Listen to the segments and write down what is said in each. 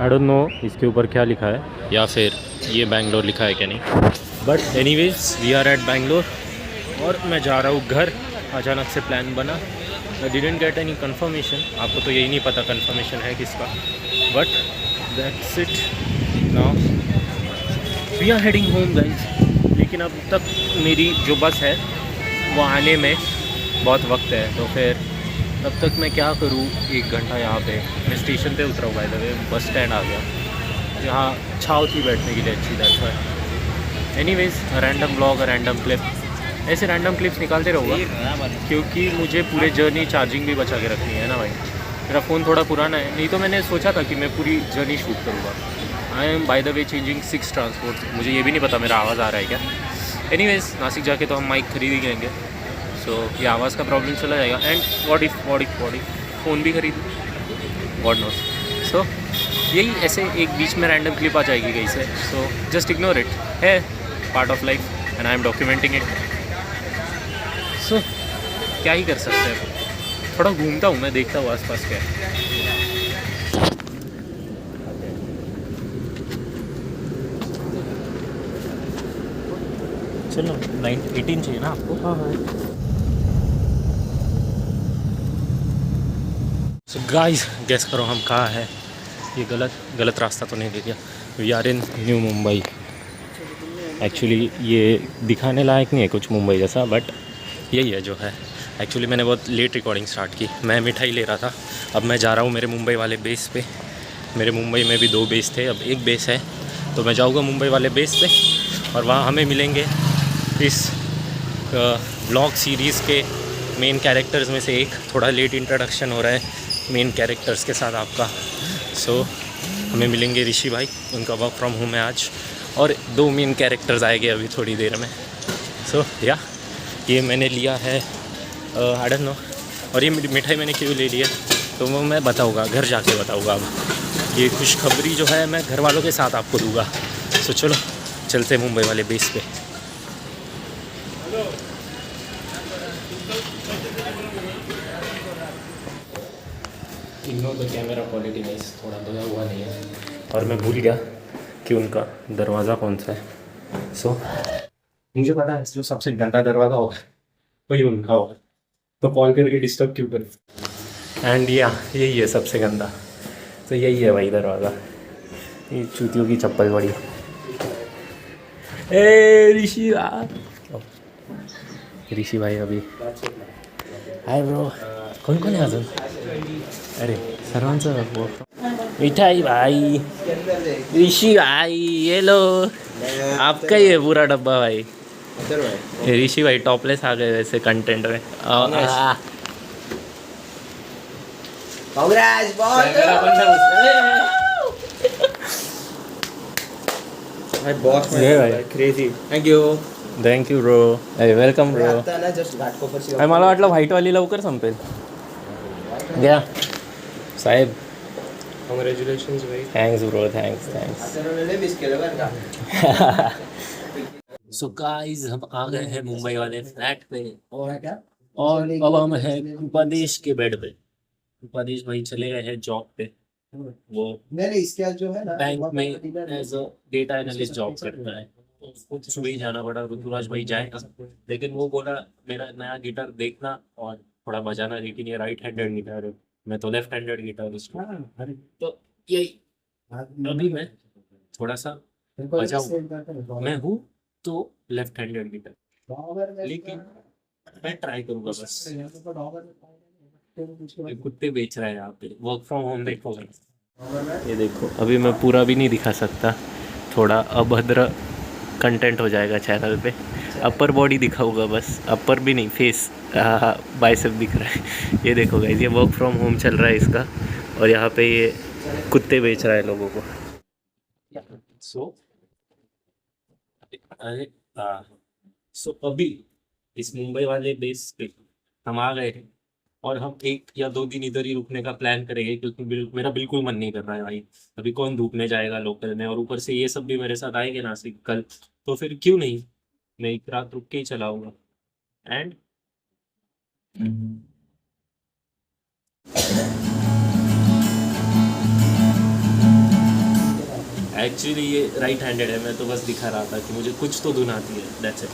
I don't no इसके ऊपर क्या लिखा है, या फिर ये बैंगलोर लिखा है क्या नहीं, but anyways we are at Bangalore और मैं जा रहा हूँ घर। अचानक से प्लान बना, I didn't get any confirmation, आपको तो यही नहीं पता कंफर्मेशन है किसका, but that's it. Now we are heading home guys. लेकिन अब तक मेरी जो बस है वो आने में बहुत वक्त है, तो फिर अब तक मैं क्या करूँ। 1 घंटा यहाँ पे मैं स्टेशन पे उतरा हूँ, by the way bus stand आ गया। यहाँ छाव थी बैठने के लिए अच्छी, that's why. Anyways random blog, random clip, ऐसे रैंडम क्लिप्स निकालते रहूँगा क्योंकि मुझे पूरे जर्नी चार्जिंग भी बचा के रखनी है ना भाई। मेरा फ़ोन थोड़ा पुराना है, नहीं तो मैंने सोचा था कि मैं पूरी जर्नी शूट करूँगा। I am by the way changing 6 transport, मुझे ये भी नहीं पता मेरा आवाज़ आ रहा है क्या। एनीवेज नासिक जाके तो हम माइक खरीद ही लेंगे, सो ये आवाज़ का प्रॉब्लम चला जाएगा। एंड व्हाट इफ फ़ोन भी खरीद, गॉड नोस। सो यही ऐसे एक बीच में रैंडम क्लिप आ जाएगी कहीं से, सो जस्ट इग्नोर इट, है part of life and I am documenting it. So क्या ही कर सकते हैं, थोड़ा घूमता हूँ मैं, देखता हूँ आसपास क्या है। चलो 18 चाहिए ना आपको? हाँ हाँ। सो गाइस गेस करो हम कहाँ है। ये गलत रास्ता तो नहीं ले लिया? We are in New Mumbai. Actually ये दिखाने लायक नहीं है कुछ मुंबई जैसा, बट यही है जो है। एक्चुअली मैंने बहुत लेट रिकॉर्डिंग स्टार्ट की, मैं मिठाई ले रहा था। अब मैं जा रहा हूँ मेरे मुंबई वाले बेस पे। मेरे मुंबई में भी 2 बेस थे, अब 1 बेस है, तो मैं जाऊँगा मुंबई वाले बेस पे और वहाँ हमें मिलेंगे इस व्लॉग सीरीज़ के मेन कैरेक्टर्स में से एक। थोड़ा लेट इंट्रोडक्शन हो रहा है मेन कैरेक्टर्स के साथ आपका। सो हमें मिलेंगे ऋषि भाई, उनका वर्क फ्रॉम होम है आज, और 2 मेन कैरेक्टर्स आएंगे अभी थोड़ी देर में। सो या ये मैंने लिया है आई डोंट नो, और ये मिठाई मैंने क्यों ले लिया तो वो मैं बताऊँगा, घर जाके बताऊँगा। अब ये खुशखबरी जो है मैं घर वालों के साथ आपको दूँगा। सो चलो चलते हैं मुंबई वाले बेस पे। इग्नोर द कैमरा क्वालिटी में थोड़ा धुला हुआ नहीं है, और मैं भूल गया कि उनका दरवाज़ा कौन सा है। सो मुझे पता है जो सबसे गंदा दरवाज़ा होगा वही उनका होगा, तो कॉल करके डिस्टर्ब क्यों करें। एंड या यही है सबसे गंदा, तो यही है भाई दरवाज़ा। ये चूतियों की चप्पल बड़ी। ए ऋषि भाई अभी हाय ब्रो, कौन कौन है अजून? अरे सर्वांचं वो मिठाई भाई, ऋषि भाई ये लो, आपका ही है पूरा डब्बा भाई। ऋषि भाई टॉपलेस आ गए वैसे कंटेंट में। कांग्रेस भाई बॉस भाई crazy. Thank you bro, welcome bro. आता ना जस्ट घाटकोपर मला वाटलं व्हाईटवाली लवकर संपेल घ्या साहेब। कांग्रेचुलेशंस भाई। Thanks bro, thanks. आता मिस केलं बरं का। सो गाइस हम आ गए हैं मुंबई वाले फ्लैट पे, और अब हम हैं कृपादेश के बेड पे। कृपादेश भाई चले गए हैं जॉब पे, वो नहीं इसके जो है ना बैंक में as a data analyst job करता है। उसको सुबह ही जाना पड़ा, ऋतुराज भाई जाएगा, लेकिन वो बोला मेरा नया गिटार देखना और थोड़ा बजाना, लेकिन ये राइट हैंडेड गिटार है, मैं तो लेफ्ट हैंडेड गिटार उसको, तो यही अभी मैं थोड़ा सा बजाऊँ, मैं हूँ तो लेफ्ट हैंडेड गिटार, लेकिन मैं ट्राई करूँगा बस। ये कुत्ते बेच रहा है यहाँ पे, वर्क फ्रॉम होम देखो। ये देखो अभी मैं पूरा भी नहीं दिखा सकता, थोड़ा अभद्र कंटेंट हो जाएगा चैनल पे। अपर बॉडी दिखाऊंगा बस, अपर भी नहीं, फेस, बाइसेप दिख रहा है। ये देखो गाइस, ये वर्क फ्रॉम होम चल रहा है इसका, और यहाँ पे ये कुत्ते बेच रहा है लोगों को। सो अरे सो अभी इस मुंबई वाले बेस पे हम आ गए हैं, और हम 1 या 2 दिन इधर ही रुकने का प्लान करेंगे, क्योंकि मेरा बिल्कुल मन नहीं कर रहा है भाई। अभी कौन धूपने जाएगा लोकल में, और ऊपर से ये सब भी मेरे साथ आएंगे नासिक कल, तो फिर क्यों नहीं मैं 1 रात रुक के ही चलाऊंगा। एंड एक्चुअली ये राइट हैंडेड है, मैं तो बस दिखा रहा था कि मुझे कुछ तो धुन आती है, दैट्स इट।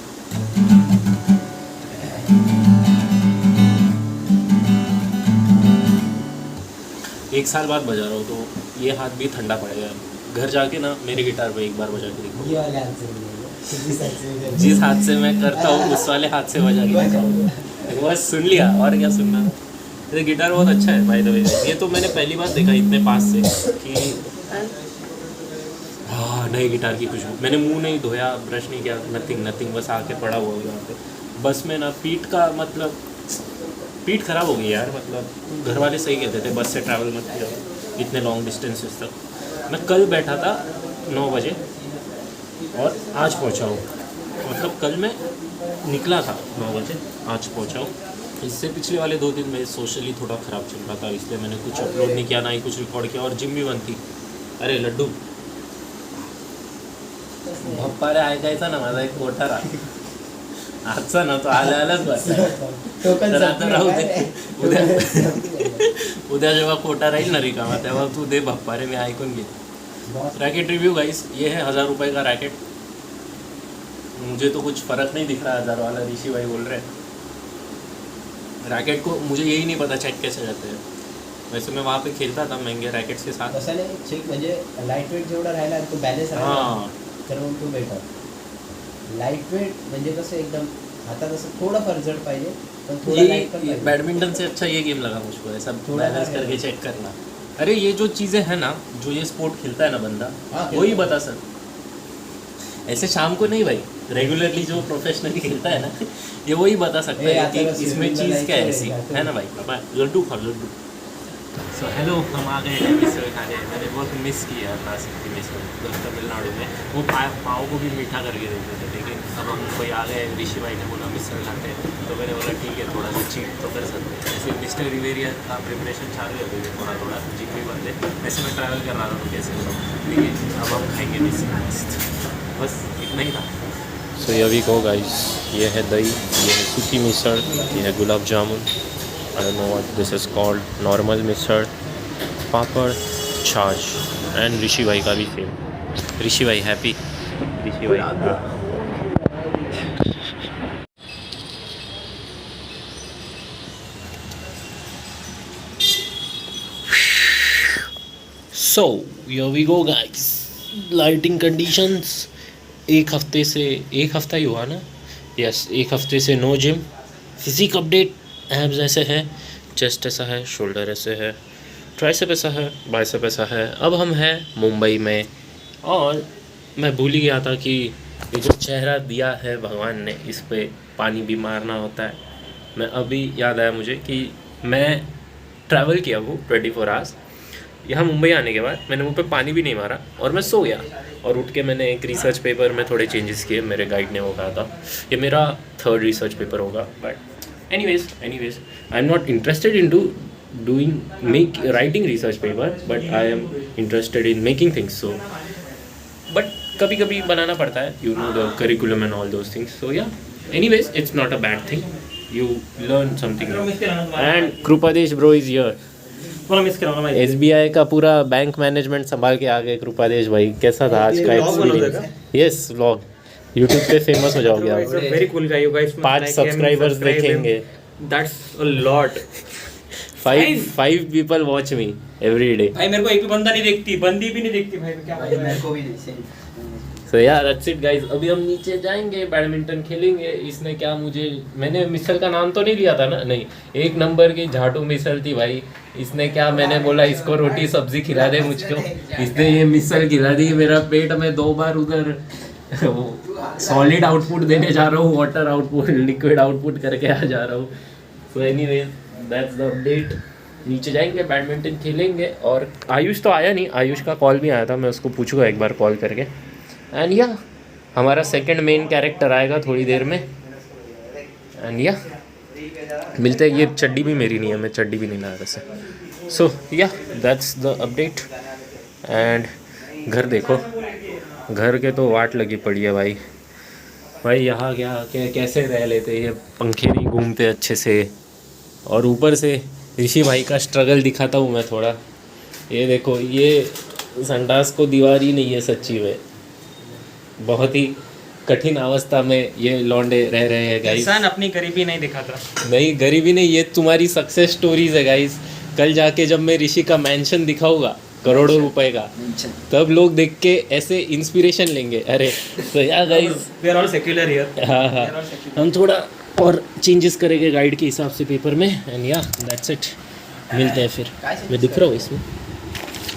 एक साल बाद बजा रहा हूँ तो ये हाथ भी ठंडा पड़ेगा। घर जाके ना मेरे गिटार पे एक बार बजा के देखो, ये वाले हाथ से नहीं है, जिस हाथ से भी जिस हाथ से मैं करता हूँ उस वाले हाथ से बजा के देखो। बस सुन लिया, और क्या सुनना। ये गिटार बहुत अच्छा है बाय द वे। ये तो मैंने पहली बार देखा इतने पास से कि हाँ नए गिटार की खुशबू। मैंने मुंह नहीं धोया, ब्रश नहीं किया, नथिंग, बस आके पड़ा हुआ यहाँ पे। बस में ना पीठ का मतलब पीठ ख़राब हो गई यार, मतलब घर वाले सही कहते थे बस से ट्रैवल मत किया इतने लॉन्ग डिस्टेंसेस तक। मैं कल बैठा था 9 बजे और आज पहुँचा हूँ, मतलब कल मैं निकला था 9 बजे, आज पहुँचा हूँ। इससे पिछले वाले 2 दिन में सोशली थोड़ा ख़राब चल रहा था, इसलिए मैंने कुछ अपलोड नहीं किया, ना ही कुछ रिकॉर्ड किया, और जिम भी बंद थी। अरे लड्डू भप्पारे ऐकायचा ना माझा एक मोठा आजचा ना तो आल्यालाच बस टोकन तर आता राहू दे, उद्या संपली उद्या जेव्हा कोटा राहील ना रिकामा तेव्हा तू दे भप्पारे, मी ऐकून घे। रैकेट रिव्यू गाइस, ये है 1000 रुपये का रैकेट। मुझे तो कुछ फ़र्क नहीं दिख रहा 1000 वाला, ऋषि भाई बोल रहे हैं। रैकेट को मुझे यही नहीं पता चेक कैसे जाते हैं। वैसे मैं वहाँ पे खेलता था महंगे रैकेट्स के साथ। असं नाही चेक म्हणजे लाईट वेट जेवढा राहिला तो बॅलन्स राहिला हाँ तर मग तो बेटर। लाईट वेट म्हणजे कसं एकदम हातात असं थोडंफार जड पाहिजे पण थोडा लाईट पण ये पाहिजे। बैडमिंटन से अच्छा ये गेम लगा मुझको, ऐसा थोड़ा बैलेंस है। करके चेक करना। अरे ये जो चीज़ें हैं ना, जो ये स्पोर्ट खेलता है ना बंदा, हाँ, वही खेलता बता सर। ऐसे शाम को नहीं भाई, रेगुलरली जो प्रोफेशनली खेलता है ना ये वही बता सकता ए, है आता कि बस इसमें स्विमिंग चीज़ क्या है बनाई ऐसी, है, है ना भाई। बाय लड्डू खा लड्डू। सो हेलो, हम आ गए हैं मिसल खाने। मैंने बहुत मिस किया नासिक की मिसल, तमिलनाडु में। वो पाव को भी मीठा करके देते थे, लेकिन अब हम कोई आ गए, ऋषि भाई ने बोला मिसल खाते हैं, तो मैंने बोला ठीक है थोड़ा सा चीट तो कर सकते हैं। ऐसे मिस्टर रिवेरिया का प्रिपरेशन चालू है अभी थोड़ा जिम भी बंद है। ऐसे मैं ट्रैवल कर रहा था तो कैसे होगा, लेकिन अब हम खाएंगे मिसल, बस इतना ही था। सो ये वी गो गाइस, ये है दही, ये है सूखी मिसल, ये है gulab jamun, I don't know what this is called, normal misal, papad, chaas and ऋषि भाई का भी सेम। ऋषि भाई हैप्पी, ऋषि भाई so here we go guys, lighting conditions. एक हफ्ता ही हुआ ना, यस एक हफ्ते से no gym. Physique update, abs ऐसे है, चेस्ट ऐसा है, शोल्डर ऐसे है, ट्राइसेप ऐसा है, बाइसेप ऐसा है। अब हम हैं मुंबई में, और मैं भूल ही गया था कि ये जो चेहरा दिया है भगवान ने, इस पे पानी भी मारना होता है। मैं अभी याद आया मुझे कि मैं ट्रैवल किया वो 24 आवर्स। यहाँ मुंबई आने के बाद मैंने मुँह पे पानी भी नहीं मारा और मैं सो गया, और उठ के मैंने एक रिसर्च पेपर में थोड़े चेंजेस किए, मेरे गाइड ने वो कहा था। ये मेरा 3rd रिसर्च पेपर होगा, but anyways I am not interested in to writing research paper, but I am interested in making things. So but कभी कभी बनाना पड़ता है, you know the curriculum and all those things. So yeah, anyways it's not a bad thing, you learn something new. And Krupadesh bro is here. SBI का पूरा bank management संभाल के आ गए कृपादेश भाई। कैसा था आज का एक्सपीरियंस? यस व्लॉग, यूट्यूब पे फेमस हो जाओगे आप। Very cool guy, you guys must 5 like him, subscribers subscribe him. देखेंगे, That's a lot. 5 people watch me every day. भाई मेरे को एक भी बंदा नहीं देखती, बंदी भी नहीं देखती भाई, क्या भाई मेरे को भी नहीं same. So yeah, that's it guys. अभी हम नीचे जाएंगे, बैडमिंटन खेलेंगे। इसने क्या मैंने मिसल का नाम तो नहीं लिया था ना, नहीं, 1 नंबर की झाटू मिसल थी भाई। इसने क्या, मैंने बोला इसको रोटी सब्जी खिला दे मुझको, इसने ये मिसल खिला दी। मेरा पेट में 2 बार उधर सॉलिड आउटपुट देने जा रहा हूँ, वाटर आउटपुट, लिक्विड आउटपुट करके आ जा रहा हूँ। So anyways that's the update. नीचे जाएंगे, बैडमिंटन खेलेंगे। और आयुष तो आया नहीं, आयुष का कॉल भी आया था, मैं उसको पूछूंगा एक बार कॉल करके। एंड या हमारा सेकंड मेन कैरेक्टर आएगा थोड़ी देर में। एंड या मिलते हैं। ये चड्डी भी मेरी नहीं है, मैं चड्डी भी नहीं लाया वैसे। सो या दैट्स द अपडेट। एंड घर देखो, घर के तो वाट लगी पड़ी है भाई। भाई यहाँ क्या कैसे रह लेते, ये पंखे नहीं घूमते अच्छे से, और ऊपर से ऋषि भाई का स्ट्रगल दिखाता हूँ मैं थोड़ा। ये देखो, ये संडास को दीवार ही नहीं है सच्ची में, बहुत ही कठिन अवस्था में ये लौंडे रह रहे हैं गाइस। इंसान अपनी गरीबी नहीं दिखाता। नहीं गरीबी नहीं, ये तुम्हारी सक्सेस स्टोरीज है गाइस। कल जाके जब मैं ऋषि का मैंशन दिखाऊंगा करोड़ों रुपए का, तब लोग देख के ऐसे इंस्पिरेशन लेंगे। अरे तो yeah guys we are all secular here. हाँ हाँ, हम थोड़ा और चेंजेस करेंगे गाइड के हिसाब से पेपर में, एंड या दैट्स इट। मिलते हैं फिर। मैं दिख रहा हूँ इसमें।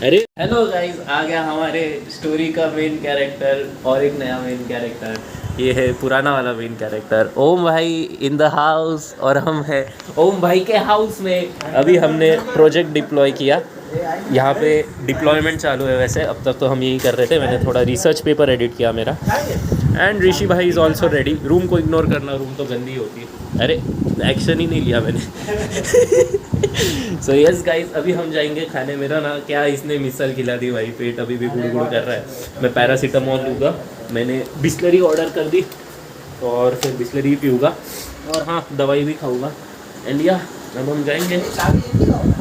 अरे हेलो गाइस, आ गया हमारे स्टोरी का मेन कैरेक्टर और एक नया मेन कैरेक्टर। ये है पुराना वाला मेन कैरेक्टर ओम भाई इन द हाउस, और हम हैं ओम भाई के हाउस में। अभी हमने प्रोजेक्ट डिप्लॉय किया, यहाँ पे डिप्लॉयमेंट चालू है। वैसे अब तक तो हम यही कर रहे थे, मैंने थोड़ा रिसर्च पेपर एडिट किया मेरा। एंड ऋषि भाई इज़ ऑल्सो रेडी। रूम को इग्नोर करना, रूम तो गंदी होती है। अरे एक्शन ही नहीं लिया मैंने। सो यस गाइस, अभी हम जाएंगे खाने। मेरा ना क्या इसने मिसल खिला दी भाई, पेट अभी भी गुड़ कर रहा है। मैं पैरासीटामोल लूँगा, मैंने बिस्लरी ऑर्डर कर दी और फिर बिस्लरी पीऊँगा, और हाँ दवाई भी खाऊँगा। एंड या अब हम जाएंगे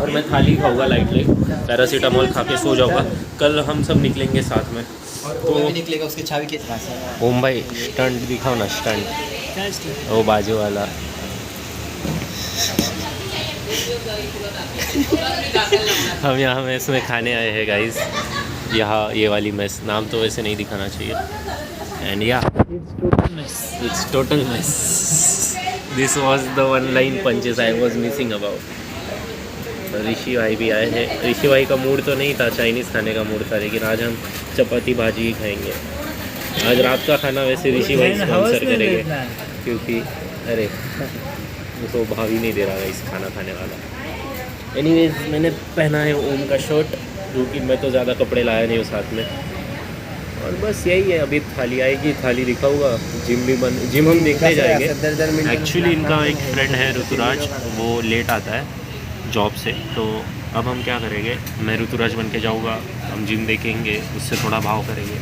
और मैं थाली खाऊँगा लाइटली, पैरासीटामोल खा के सो जाऊँगा। कल हम सब निकलेंगे साथ में। तो भी निकलेगा उसके छावी के पास। ओम भाई स्टंट दिखाओ ना, स्टंट वो बाजू वाला। हम यहाँ मेस में खाने आए हैं गाइस। यहाँ ये वाली मेस, नाम तो वैसे नहीं दिखाना चाहिए। एंड या it's total mess. This was the one line punches I was missing about. Rishi भाई भी आए हैं। ऋषि भाई का मूड तो नहीं था, चाइनीज़ खाने का मूड था, लेकिन आज हम चपाती भाजी ही खाएंगे। आज रात का खाना वैसे ऋषि भाई स्पॉन्सर करेंगे, क्योंकि अरे उसको भाव ही नहीं दे रहा है इस खाना खाने वाला। एनीवेज मैंने पहना है ओम का शर्ट, जो कि मैं तो ज़्यादा कपड़े लाया नहीं हूँ साथ में। और बस यही है, अभी थाली आएगी, थाली दिखाऊंगा। जिम भी बंद, जिम हम देखने जाएंगे। एक्चुअली इनका एक फ्रेंड है ऋतुराज, वो लेट आता है जॉब से, तो अब हम क्या करेंगे, मैं ऋतुराज बन के जाऊँगा, हम जिम देखेंगे, उससे थोड़ा भाव करेंगे,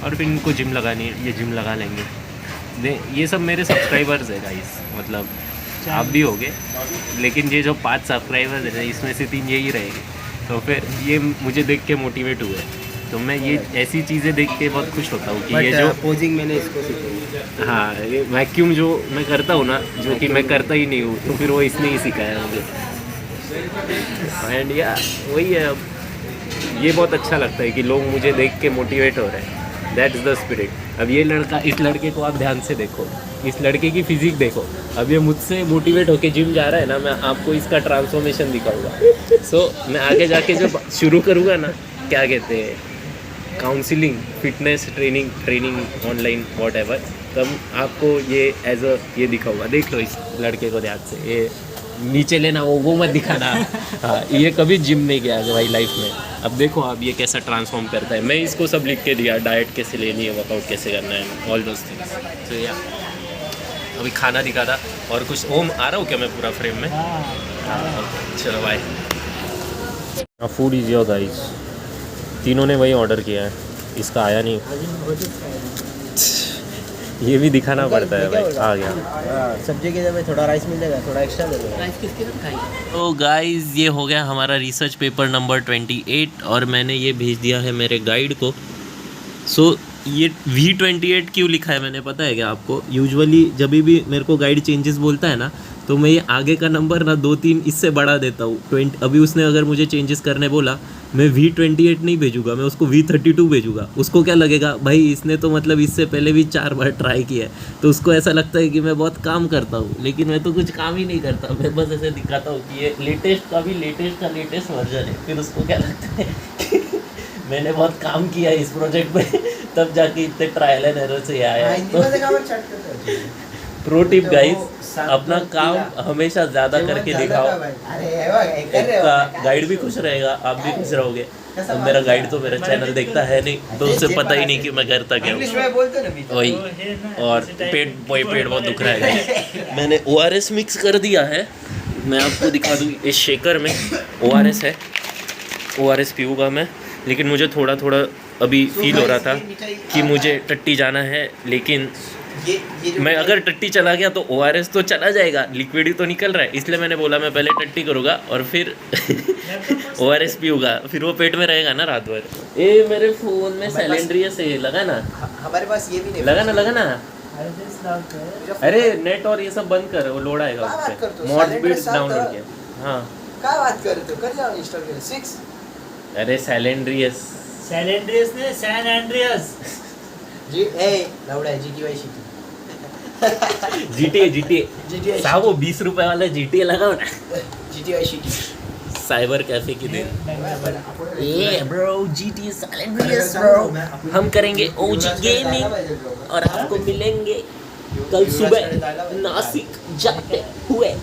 और फिर इनको जिम लगानी है, ये जिम लगा लेंगे। ये सब मेरे सब्सक्राइबर्स है गाइस, मतलब आप भी होगे, लेकिन ये जो 5 सब्सक्राइबर्स हैं इसमें से 3 यही रहेंगे। तो फिर ये मुझे देख के मोटिवेट हुए, तो मैं ये ऐसी चीज़ें देख के बहुत खुश होता हूँ कि ये जो पोजिंग मैंने इसको सीखी। हाँ, ये वैक्यूम जो मैं करता हूँ ना, जो कि मैं करता ही नहीं हूँ, तो फिर वो इसने ही सिखाया मुझे। एंड या वही है, अब ये बहुत अच्छा लगता है कि लोग मुझे देख के मोटिवेट हो रहे हैं। That is the spirit. अब ये लड़का, इस लड़के को आप ध्यान से देखो, इस लड़के की फिजिक देखो। अब ये मुझसे मोटिवेट होके जिम जा रहा है ना, मैं आपको इसका ट्रांसफॉर्मेशन दिखाऊंगा। सो मैं आगे जाके जब शुरू करूँगा ना, क्या कहते हैं, counselling, fitness training online what ever, तब आपको ये एज अ ये दिखाऊंगा। देख लो इस लड़के को ध्यान से, ये नीचे लेना, वो मत दिखाना। हाँ, ये कभी जिम नहीं गया भाई लाइफ में। अब देखो आप ये कैसा ट्रांसफॉर्म करता है। मैं इसको सब लिख के दिया, डाइट कैसे लेनी है, वर्कआउट कैसे करना है, ऑल दोज थिंग्स। तो या अभी खाना दिखा था और कुछ। ओम आ रहा हूँ क्या मैं पूरा फ्रेम में? हाँ, चलो bye. Food is your guys. तीनों ने वही ऑर्डर किया है, इसका आया नहीं। ये भी दिखाना पड़ता है भाई। आ गया सब्जी की जगह थोड़ा राइस मिल जाएगा, थोड़ा एक्स्ट्रा दे दो। राइस किसके साथ खाएंगे? तो गाइस ये हो गया हमारा रिसर्च पेपर नंबर 28, और मैंने ये भेज दिया है मेरे गाइड को। सो ये V28 क्यों लिखा है मैंने, पता है क्या आपको? यूजुअली जब भी मेरे को गाइड चेंजेस बोलता है ना, तो मैं ये आगे का नंबर ना 2-3 इससे बढ़ा देता हूँ। 20 अभी उसने अगर मुझे चेंजेस करने बोला, मैं V28 नहीं भेजूँगा, मैं उसको V32 भेजूँगा। उसको क्या लगेगा, भाई इसने तो मतलब इससे पहले भी 4 बार ट्राई किया है, तो उसको ऐसा लगता है कि मैं बहुत काम करता हूँ, लेकिन मैं तो कुछ काम ही नहीं करता। मैं बस ऐसे दिखाता हूँ कि ये लेटेस्ट का भी लेटेस्ट वर्जन है। फिर उसको क्या लगता है कि मैंने बहुत काम किया है इस प्रोजेक्ट में, तब जाके इतने ट्रायल एंड एरर से आया है। प्रो टिप गाइस, अपना काम हमेशा ज़्यादा करके दिखाओ, गाइड भी खुश रहेगा, आप भी खुश रहोगे। अब मेरा गाइड तो मेरा चैनल देखता है नहीं, तो उसे पता ही नहीं कि मैं करता क्या हूँ। वही, और पेट बहुत दुख रहा है। मैंने ORS मिक्स कर दिया है, मैं आपको दिखा दूँ। इस शेकर में ORS है, ORS पीऊँगा मैं, लेकिन मुझे थोड़ा अभी फील हो रहा था कि मुझे टट्टी जाना है, लेकिन ये जो मैं अगर टट्टी चला गया तो ORS तो चला जाएगा, लिक्विड ही तो निकल रहा है, इसलिए मैंने बोला मैं पहले टट्टी करूँगा और फिर ORS पीऊँगा, फिर वो पेट में रहेगा ना रात भर। ए मेरे फ़ोन में सैलेंड्रियस है, लगा ना, हमारे पास ये भी नहीं लगा ना। अरे नेट और ये सब बंद कर, वो लोड आएगा क्या बात उस करते पे, हो? मॉड Silent बीट्स के साथ डाउनलोड किया। हाँ क्या बात कर रहे हो? कर जाओ इंस्टॉल कर 6 अरे सैलेंड्रियस सैलेंड्रियस ने सैन एंड्रियस जी ए लवड़ा है जीटीवाई शिटी GTA साहब वो 20 रुपए वाला GTA लगाओ ना, जीटीवाई शिटी साइबर कैफे की दिन। ये ब्रो GTA सैलेंड्रियस ब्रो, हम करेंगे OG गेमिंग और आपको मिलेंगे कल सुबह नासिक जाते हुए।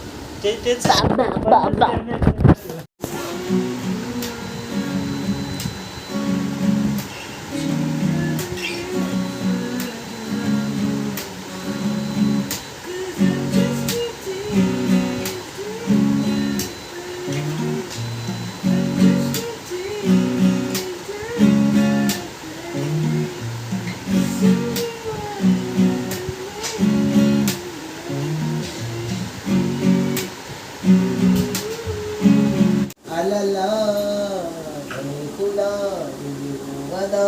अल्लाह खुदा वादा